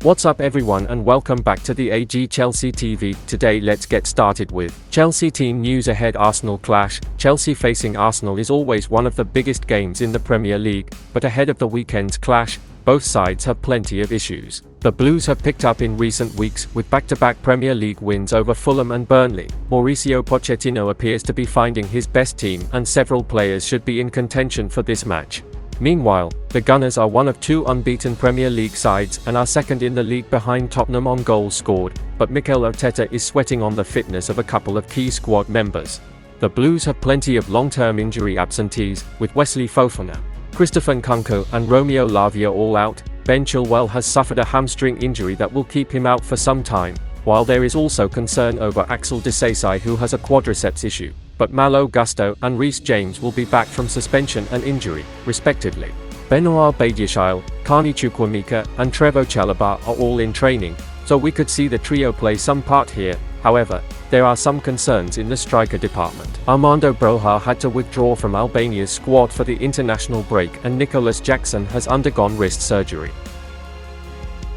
What's up everyone and welcome back to the AG Chelsea TV. Today let's get started with Chelsea team news ahead. Arsenal clash. Chelsea facing Arsenal is always one of the biggest games in the Premier League, but ahead of the weekend's clash, both sides have plenty of issues. The Blues have picked up in recent weeks with back-to-back Premier League wins over Fulham and Burnley. Mauricio Pochettino appears to be finding his best team and several players should be in contention for this match. Meanwhile, the Gunners are one of two unbeaten Premier League sides and are second in the league behind Tottenham on goals scored, but Mikel Arteta is sweating on the fitness of a couple of key squad members. The Blues have plenty of long-term injury absentees, with Wesley Fofana, Christopher Nkunku and Romeo Lavia all out. Ben Chilwell has suffered a hamstring injury that will keep him out for some time, while there is also concern over Axel Disasi, who has a quadriceps issue. But Malo Gusto and Reece James will be back from suspension and injury, respectively. Benoit Badiashile, Carney Chukwuemeka and Trevoh Chalobah are all in training, so we could see the trio play some part here. However, there are some concerns in the striker department. Armando Broja had to withdraw from Albania's squad for the international break and Nicolas Jackson has undergone wrist surgery.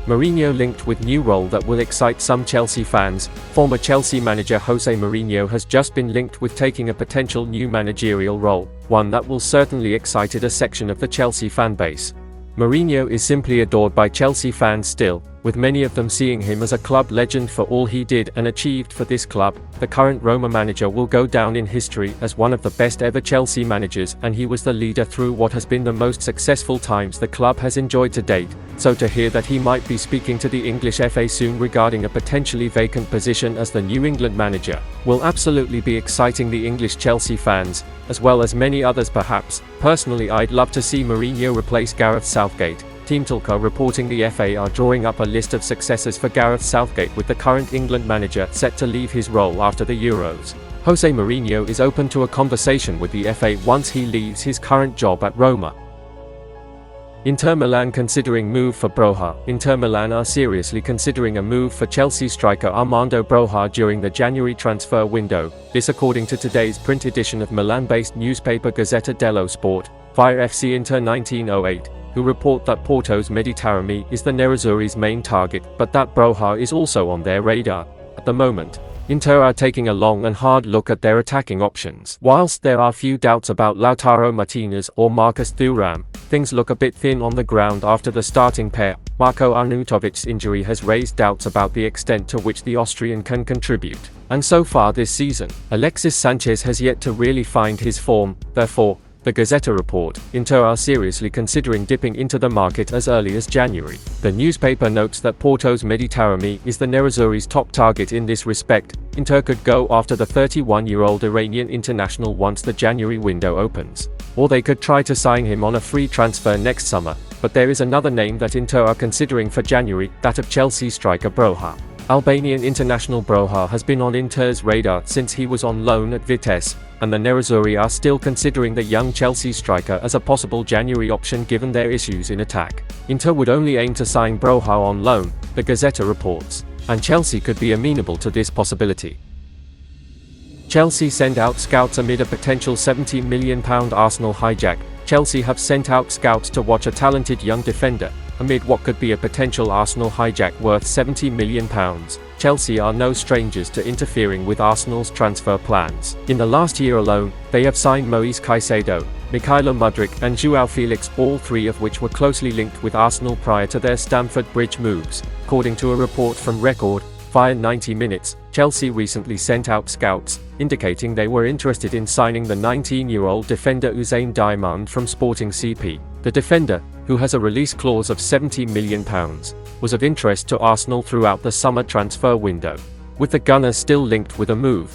Mourinho linked with new role that will excite some Chelsea fans. Former Chelsea manager Jose Mourinho has just been linked with taking a potential new managerial role, one that will certainly excite a section of the Chelsea fan base. Mourinho is simply adored by Chelsea fans still, with many of them seeing him as a club legend for all he did and achieved for this club. The current Roma manager will go down in history as one of the best ever Chelsea managers, and he was the leader through what has been the most successful times the club has enjoyed to date. So to hear that he might be speaking to the English FA soon regarding a potentially vacant position as the New England manager will absolutely be exciting the English Chelsea fans, as well as many others perhaps. Personally, I'd love to see Mourinho replace Gareth Southgate. Team Tulka reporting the FA are drawing up a list of successors for Gareth Southgate, with the current England manager set to leave his role after the Euros. Jose Mourinho is open to a conversation with the FA once he leaves his current job at Roma. Inter Milan considering move for Broja. Inter Milan are seriously considering a move for Chelsea striker Armando Broja during the January transfer window, this according to today's print edition of Milan-based newspaper Gazzetta dello Sport, via FC Inter 1908. Who report that Porto's Mehdi Taremi is the Nerazzurri's main target, but that Broja is also on their radar. At the moment, Inter are taking a long and hard look at their attacking options. Whilst there are few doubts about Lautaro Martinez or Marcus Thuram, things look a bit thin on the ground after the starting pair. Marko Arnautovic's injury has raised doubts about the extent to which the Austrian can contribute. And so far this season, Alexis Sanchez has yet to really find his form. Therefore, the Gazzetta report, Inter are seriously considering dipping into the market as early as January. The newspaper notes that Porto's Mehdi Taremi is the Nerazzurri's top target in this respect. Inter could go after the 31-year-old Iranian international once the January window opens. Or they could try to sign him on a free transfer next summer. But there is another name that Inter are considering for January, that of Chelsea striker Broja. Albanian international Broja has been on Inter's radar since he was on loan at Vitesse, and the Nerazzurri are still considering the young Chelsea striker as a possible January option given their issues in attack. Inter would only aim to sign Broja on loan, the Gazzetta reports, and Chelsea could be amenable to this possibility. Chelsea send out scouts amid a potential £70 million Arsenal hijack. Chelsea have sent out scouts to watch a talented young defender amid what could be a potential Arsenal hijack worth £70 million. Chelsea are no strangers to interfering with Arsenal's transfer plans. In the last year alone, they have signed Moise Caicedo, Mykhailo Mudryk and João Felix, all three of which were closely linked with Arsenal prior to their Stamford Bridge moves. According to a report from Record, via 90 Minutes, Chelsea recently sent out scouts, indicating they were interested in signing the 19-year-old defender Usain Diamond from Sporting CP. The defender, who has a release clause of £70 million, was of interest to Arsenal throughout the summer transfer window, with the Gunners still linked with a move.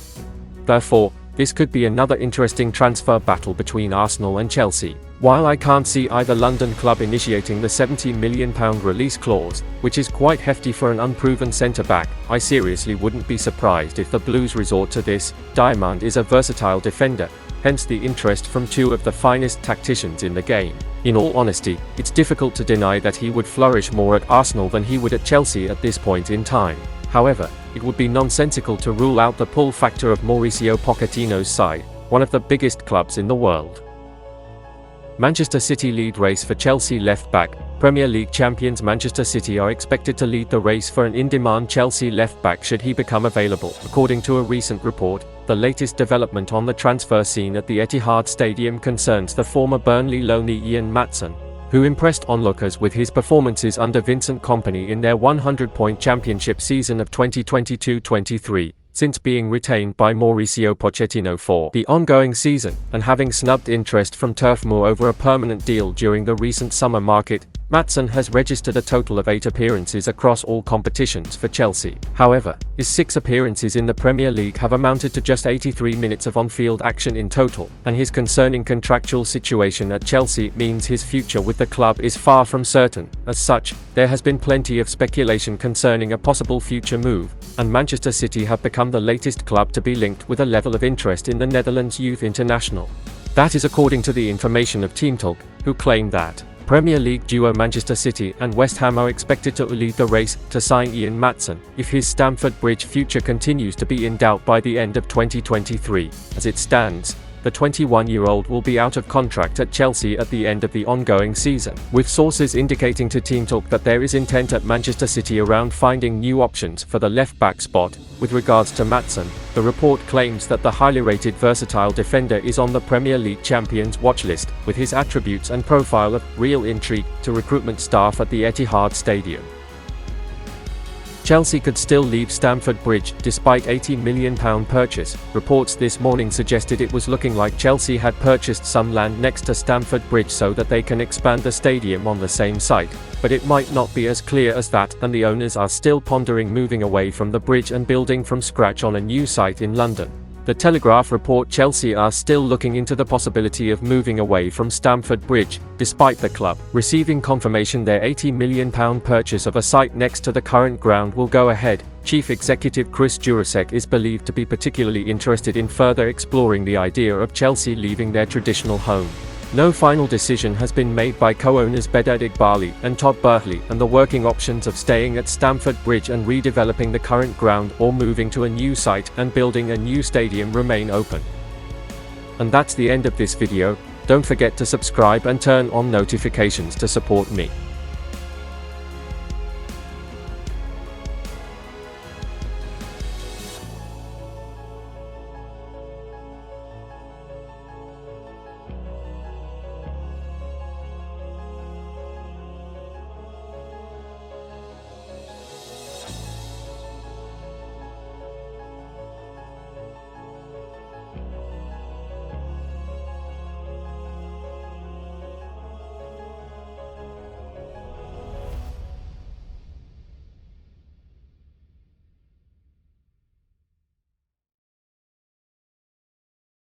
Therefore, this could be another interesting transfer battle between Arsenal and Chelsea. While I can't see either London club initiating the £70 million release clause, which is quite hefty for an unproven centre-back, I seriously wouldn't be surprised if the Blues resort to this. Diamond is a versatile defender, hence the interest from two of the finest tacticians in the game. In all honesty, it's difficult to deny that he would flourish more at Arsenal than he would at Chelsea at this point in time. However, it would be nonsensical to rule out the pull factor of Mauricio Pochettino's side, one of the biggest clubs in the world. Manchester City lead race for Chelsea left-back. Premier League champions Manchester City are expected to lead the race for an in-demand Chelsea left-back should he become available. According to a recent report, the latest development on the transfer scene at the Etihad Stadium concerns the former Burnley loanee Ian Maatsen, who impressed onlookers with his performances under Vincent Kompany in their 100-point championship season of 2022-23. Since being retained by Mauricio Pochettino for the ongoing season, and having snubbed interest from Turf Moor over a permanent deal during the recent summer market, Maatsen has registered a total of 8 appearances across all competitions for Chelsea. However, his 6 appearances in the Premier League have amounted to just 83 minutes of on-field action in total, and his concerning contractual situation at Chelsea means his future with the club is far from certain. As such, there has been plenty of speculation concerning a possible future move, and Manchester City have become the latest club to be linked with a level of interest in the Netherlands youth international. That is according to the information of Team Talk, who claim that Premier League duo Manchester City and West Ham are expected to lead the race to sign Ian Maatsen if his Stamford Bridge future continues to be in doubt by the end of 2023. As it stands, the 21-year-old will be out of contract at Chelsea at the end of the ongoing season, with sources indicating to Team Talk that there is intent at Manchester City around finding new options for the left-back spot. With regards to Maatsen, the report claims that the highly rated versatile defender is on the Premier League champions watch list, with his attributes and profile of real intrigue to recruitment staff at the Etihad Stadium. Chelsea could still leave Stamford Bridge despite £80 million purchase. Reports this morning suggested it was looking like Chelsea had purchased some land next to Stamford Bridge so that they can expand the stadium on the same site, but it might not be as clear as that, and the owners are still pondering moving away from the bridge and building from scratch on a new site in London. The Telegraph report Chelsea are still looking into the possibility of moving away from Stamford Bridge, despite the club receiving confirmation their £80 million purchase of a site next to the current ground will go ahead. Chief Executive Chris Jurasek is believed to be particularly interested in further exploring the idea of Chelsea leaving their traditional home. No final decision has been made by co-owners Bedad Iqbali and Todd Burtley, and the working options of staying at Stamford Bridge and redeveloping the current ground or moving to a new site and building a new stadium remain open. And that's the end of this video. Don't forget to subscribe and turn on notifications to support me.